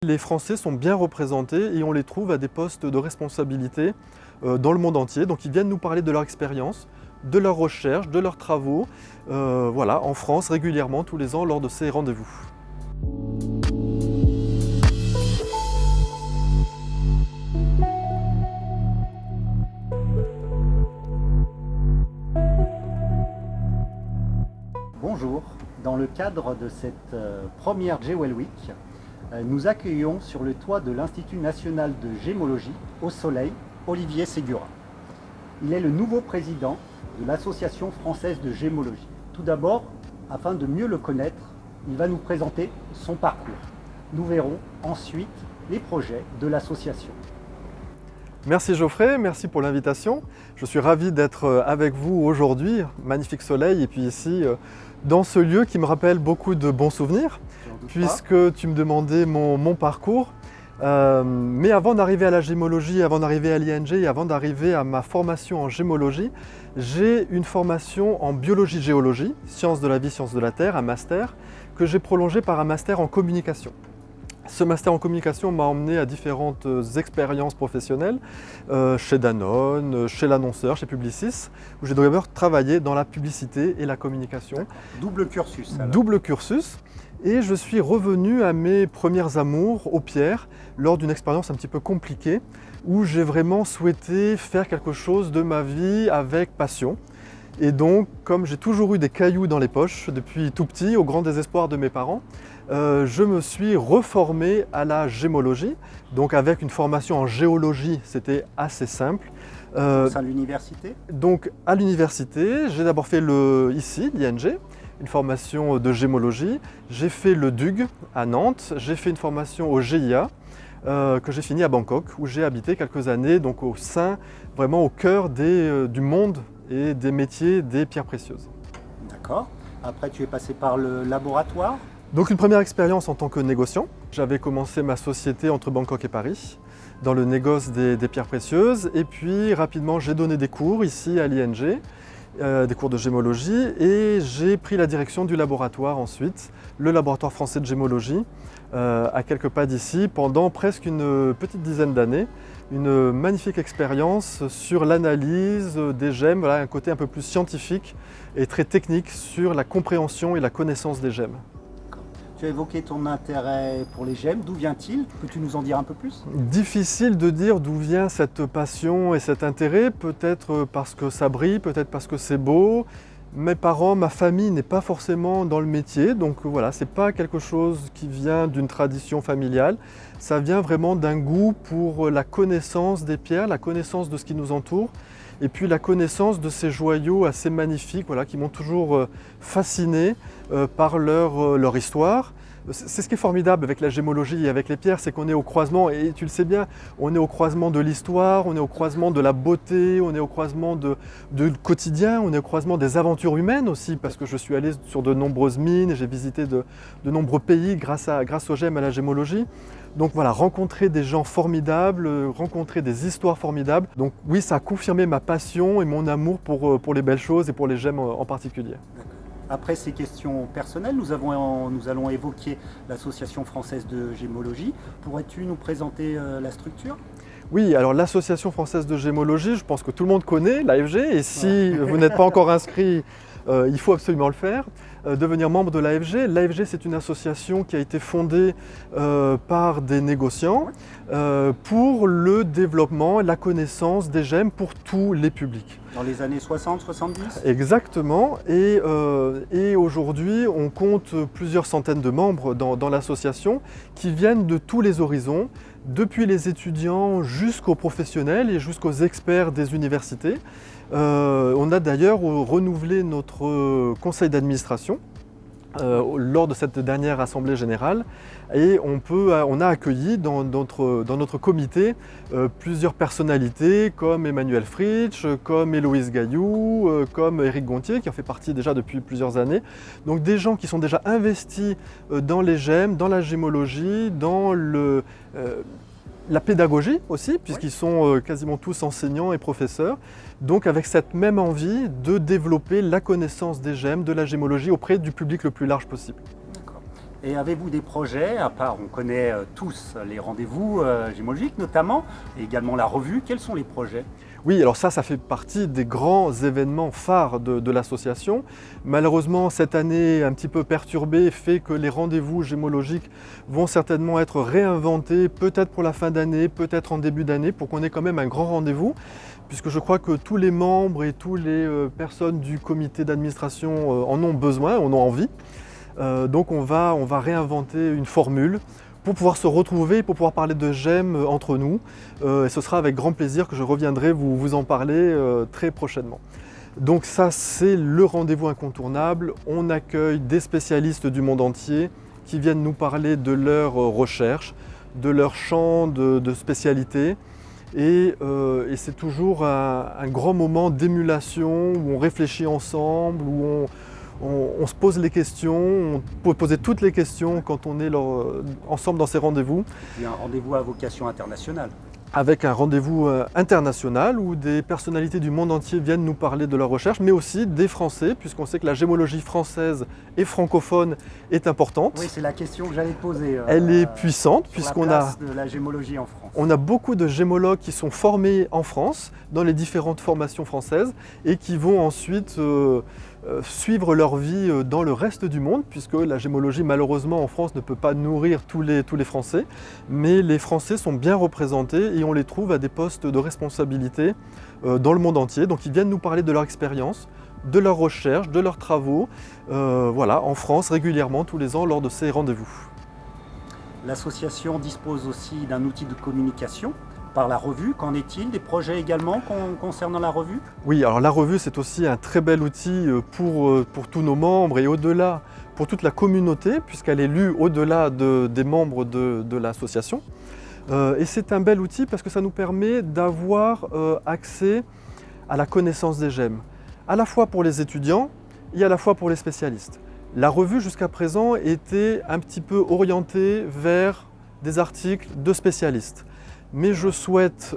les Français sont bien représentés et on les trouve à des postes de responsabilité dans le monde entier. Donc ils viennent nous parler de leur expérience, de leurs recherches, de leurs travaux, voilà, en France régulièrement tous les ans lors de ces rendez-vous. Bonjour, dans le cadre de cette première Géwell Week, nous accueillons sur le toit de l'Institut national de gémologie au Soleil, Olivier Ségura. Il est le nouveau président de l'Association française de gémologie. Tout d'abord, afin de mieux le connaître, il va nous présenter son parcours. Nous verrons ensuite les projets de l'association. Merci Geoffrey, merci pour l'invitation. Je suis ravi d'être avec vous aujourd'hui, magnifique soleil, et puis ici, dans ce lieu qui me rappelle beaucoup de bons souvenirs, puisque tu me demandais mon parcours. Mais avant d'arriver à la gémologie, avant d'arriver à l'ING et avant d'arriver à ma formation en gémologie, j'ai une formation en biologie-géologie, sciences de la vie, sciences de la terre, un master, que j'ai prolongé par un master en communication. Ce master en communication m'a emmené à différentes expériences professionnelles, chez Danone, chez l'annonceur, chez Publicis, où j'ai d'abord travaillé dans la publicité et la communication. Double cursus alors. Double cursus. Et je suis revenu à mes premières amours aux pierres lors d'une expérience un petit peu compliquée où j'ai vraiment souhaité faire quelque chose de ma vie avec passion. Et donc, comme j'ai toujours eu des cailloux dans les poches depuis tout petit, au grand désespoir de mes parents, je me suis reformé à la gémologie. Donc avec une formation en géologie, c'était assez simple. À l'université ? Donc à l'université, j'ai d'abord fait ici, l'ING, une formation de gémologie. J'ai fait le DUG à Nantes, j'ai fait une formation au GIA que j'ai fini à Bangkok, où j'ai habité quelques années, donc vraiment au cœur du monde et des métiers des pierres précieuses. D'accord. Après, tu es passé par le laboratoire ? Donc une première expérience en tant que négociant. J'avais commencé ma société entre Bangkok et Paris, dans le négoce des pierres précieuses. Et puis rapidement, j'ai donné des cours ici à l'ING, des cours de gémologie, et j'ai pris la direction du laboratoire ensuite, le laboratoire français de gémologie, à quelques pas d'ici, pendant presque une petite dizaine d'années. Une magnifique expérience sur l'analyse des gemmes, voilà, un côté un peu plus scientifique et très technique sur la compréhension et la connaissance des gemmes. Tu as évoqué ton intérêt pour les gemmes, d'où vient-il? Peux-tu nous en dire un peu plus? Difficile de dire d'où vient cette passion et cet intérêt, peut-être parce que ça brille, peut-être parce que c'est beau. Mes parents, ma famille n'est pas forcément dans le métier, donc voilà, c'est pas quelque chose qui vient d'une tradition familiale. Ça vient vraiment d'un goût pour la connaissance des pierres, la connaissance de ce qui nous entoure, et puis la connaissance de ces joyaux assez magnifiques, voilà, qui m'ont toujours fasciné par leur histoire. C'est ce qui est formidable avec la gémologie et avec les pierres, c'est qu'on est au croisement, et tu le sais bien, on est au croisement de l'histoire, on est au croisement de la beauté, on est au croisement du quotidien, on est au croisement des aventures humaines aussi, parce que je suis allé sur de nombreuses mines et j'ai visité de nombreux pays grâce aux gemmes, à la gémologie. Donc voilà, rencontrer des gens formidables, rencontrer des histoires formidables. Donc oui, ça a confirmé ma passion et mon amour pour les belles choses et pour les gemmes en particulier. Après ces questions personnelles, nous allons évoquer l'Association française de gémologie. Pourrais-tu nous présenter la structure ? Oui, alors l'Association française de gémologie, je pense que tout le monde connaît, l'AFG, et si vous n'êtes pas encore inscrit, il faut absolument le faire, devenir membre de l'AFG. L'AFG, c'est une association qui a été fondée par des négociants pour le développement et la connaissance des gemmes pour tous les publics. Dans les années 60-70 ? Exactement, et aujourd'hui on compte plusieurs centaines de membres dans l'association qui viennent de tous les horizons, depuis les étudiants jusqu'aux professionnels et jusqu'aux experts des universités. On a d'ailleurs renouvelé notre conseil d'administration lors de cette dernière assemblée générale et on a accueilli dans notre comité plusieurs personnalités comme Emmanuel Fritsch, comme Héloïse Gaillou, comme Éric Gontier qui en fait partie déjà depuis plusieurs années. Donc des gens qui sont déjà investis dans les gemmes, dans la gémologie, dans la pédagogie aussi, puisqu'ils sont quasiment tous enseignants et professeurs. Donc avec cette même envie de développer la connaissance des gemmes, de la gémologie auprès du public le plus large possible. D'accord. Et avez-vous des projets, à part, on connaît tous les rendez-vous gémologiques notamment, et également la revue, quels sont les projets? Oui, alors ça fait partie des grands événements phares de l'association. Malheureusement, cette année un petit peu perturbée fait que les rendez-vous gémologiques vont certainement être réinventés, peut-être pour la fin d'année, peut-être en début d'année, pour qu'on ait quand même un grand rendez-vous, puisque je crois que tous les membres et toutes les personnes du comité d'administration en ont besoin, en ont envie. Donc on va réinventer une formule pour pouvoir se retrouver, pour pouvoir parler de GEM entre nous. Et ce sera avec grand plaisir que je reviendrai vous en parler très prochainement. Donc ça, c'est le rendez-vous incontournable. On accueille des spécialistes du monde entier qui viennent nous parler de leurs recherches, de leur champ de spécialité. Et c'est toujours un grand moment d'émulation où on réfléchit ensemble, où on se pose les questions, on peut poser toutes les questions quand on est ensemble dans ces rendez-vous. Il y a un rendez-vous à vocation internationale. Avec un rendez-vous international où des personnalités du monde entier viennent nous parler de leurs recherches, mais aussi des Français, puisqu'on sait que la gémologie française et francophone est importante. Oui, c'est la question que j'allais te poser. Elle est puissante, puisqu'on a de la gémologie en France. On a beaucoup de gémologues qui sont formés en France, dans les différentes formations françaises, et qui vont ensuite suivre leur vie dans le reste du monde, puisque la gémologie, malheureusement, en France, ne peut pas nourrir tous les Français. Mais les Français sont bien représentés et on les trouve à des postes de responsabilité dans le monde entier. Donc ils viennent nous parler de leur expérience, de leurs recherches, de leurs travaux, voilà, en France, régulièrement, tous les ans, lors de ces rendez-vous. L'association dispose aussi d'un outil de communication par la revue. Qu'en est-il? Des projets également concernant la revue? Oui, alors la revue, c'est aussi un très bel outil pour tous nos membres et au-delà, pour toute la communauté, puisqu'elle est lue au-delà des membres de l'association. Et c'est un bel outil parce que ça nous permet d'avoir accès à la connaissance des GEM, à la fois pour les étudiants et à la fois pour les spécialistes. La revue jusqu'à présent était un petit peu orientée vers des articles de spécialistes. Mais je souhaite,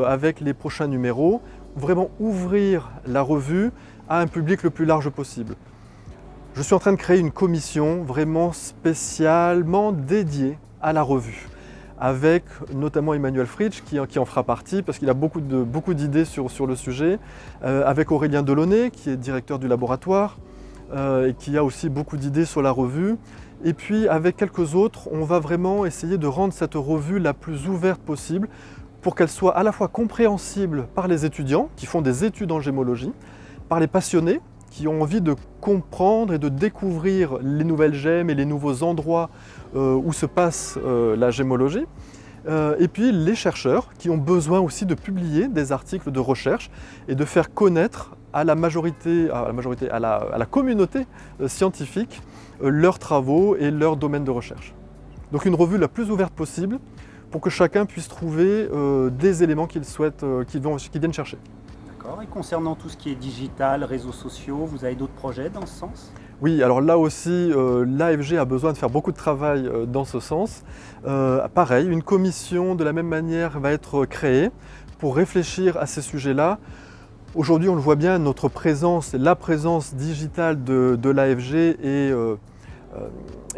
avec les prochains numéros, vraiment ouvrir la revue à un public le plus large possible. Je suis en train de créer une commission vraiment spécialement dédiée à la revue, avec notamment Emmanuel Fritsch qui en fera partie parce qu'il a beaucoup d'idées sur le sujet, avec Aurélien Delaunay qui est directeur du laboratoire, et qui a aussi beaucoup d'idées sur la revue. Et puis avec quelques autres, on va vraiment essayer de rendre cette revue la plus ouverte possible pour qu'elle soit à la fois compréhensible par les étudiants qui font des études en gémologie, par les passionnés qui ont envie de comprendre et de découvrir les nouvelles gemmes et les nouveaux endroits où se passe la gémologie, et puis les chercheurs qui ont besoin aussi de publier des articles de recherche et de faire connaître à la communauté scientifique leurs travaux et leurs domaines de recherche. Donc une revue la plus ouverte possible pour que chacun puisse trouver des éléments qu'il souhaite, qu'il vienne chercher. D'accord. Et concernant tout ce qui est digital, réseaux sociaux, vous avez d'autres projets dans ce sens? Oui, alors là aussi, l'AFG a besoin de faire beaucoup de travail dans ce sens. Pareil, une commission de la même manière va être créée pour réfléchir à ces sujets-là. Aujourd'hui, on le voit bien, notre présence, la présence digitale de l'AFG est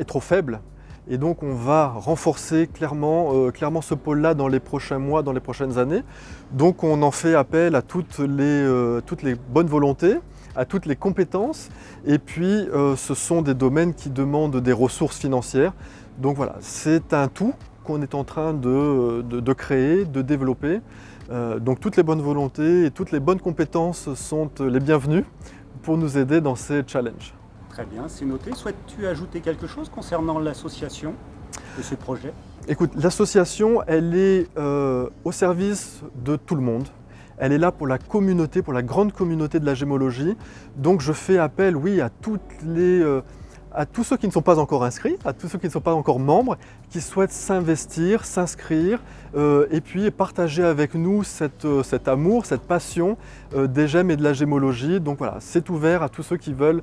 trop faible. Et donc on va renforcer clairement ce pôle-là dans les prochains mois, dans les prochaines années. Donc on en fait appel à toutes les bonnes volontés, à toutes les compétences. Et puis ce sont des domaines qui demandent des ressources financières. Donc voilà, c'est un tout qu'on est en train de créer, de développer. Donc toutes les bonnes volontés et toutes les bonnes compétences sont les bienvenues pour nous aider dans ces challenges. Très bien, c'est noté. Souhaites-tu ajouter quelque chose concernant l'association et ce projet? Écoute, l'association, elle est au service de tout le monde. Elle est là pour la communauté, pour la grande communauté de la gémologie. Donc je fais appel, oui, à tous ceux qui ne sont pas encore inscrits, à tous ceux qui ne sont pas encore membres, qui souhaitent s'investir, s'inscrire et puis partager avec nous cet amour, cette passion des gemmes et de la gémologie. Donc voilà, c'est ouvert à tous ceux qui veulent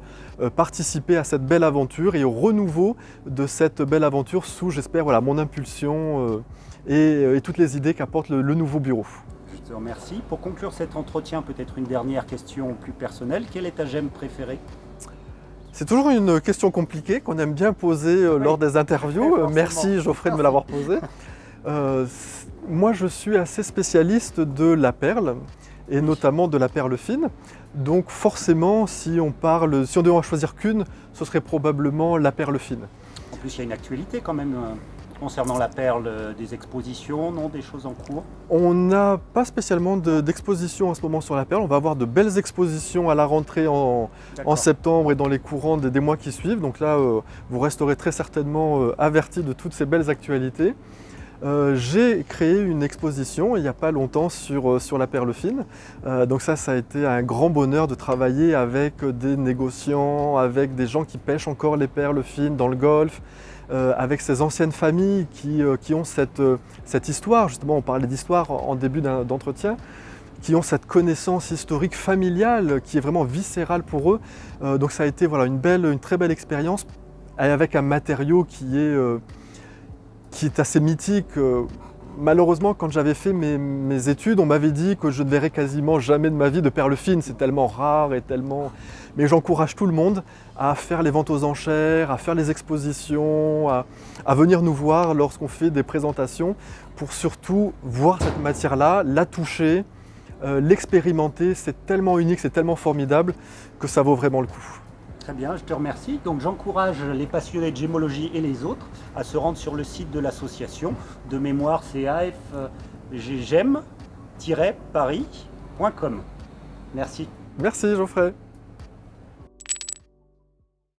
participer à cette belle aventure et au renouveau de cette belle aventure sous, j'espère, voilà, mon impulsion et toutes les idées qu'apporte le nouveau bureau. Je te remercie. Pour conclure cet entretien, peut-être une dernière question plus personnelle. Quelle est ta gemme préférée? C'est toujours une question compliquée qu'on aime bien poser lors des interviews. Merci Geoffrey de me l'avoir posée. Moi je suis assez spécialiste de la perle et notamment de la perle fine. Donc forcément si on devait en choisir qu'une, ce serait probablement la perle fine. En plus il y a une actualité quand même concernant la perle, des expositions, non, des choses en cours? On n'a pas spécialement d'exposition en ce moment sur la perle. On va avoir de belles expositions à la rentrée en septembre et dans les courants des mois qui suivent. Donc là, vous resterez très certainement avertis de toutes ces belles actualités. J'ai créé une exposition il n'y a pas longtemps sur la perle fine. Donc ça a été un grand bonheur de travailler avec des négociants, avec des gens qui pêchent encore les perles fines dans le Golfe, avec ces anciennes familles qui ont cette histoire, justement on parlait d'histoire en début d'entretien, qui ont cette connaissance historique familiale qui est vraiment viscérale pour eux. Donc ça a été voilà, une très belle expérience avec un matériau qui est assez mythique. Malheureusement, quand j'avais fait mes études, on m'avait dit que je ne verrais quasiment jamais de ma vie de perles fines. C'est tellement rare et tellement... Mais j'encourage tout le monde à faire les ventes aux enchères, à faire les expositions, à venir nous voir lorsqu'on fait des présentations pour surtout voir cette matière-là, la toucher, l'expérimenter. C'est tellement unique, c'est tellement formidable que ça vaut vraiment le coup. Très bien, je te remercie. Donc j'encourage les passionnés de gémologie et les autres à se rendre sur le site de l'association. De mémoire, c'est afggem-paris.com. Merci. Merci Geoffrey.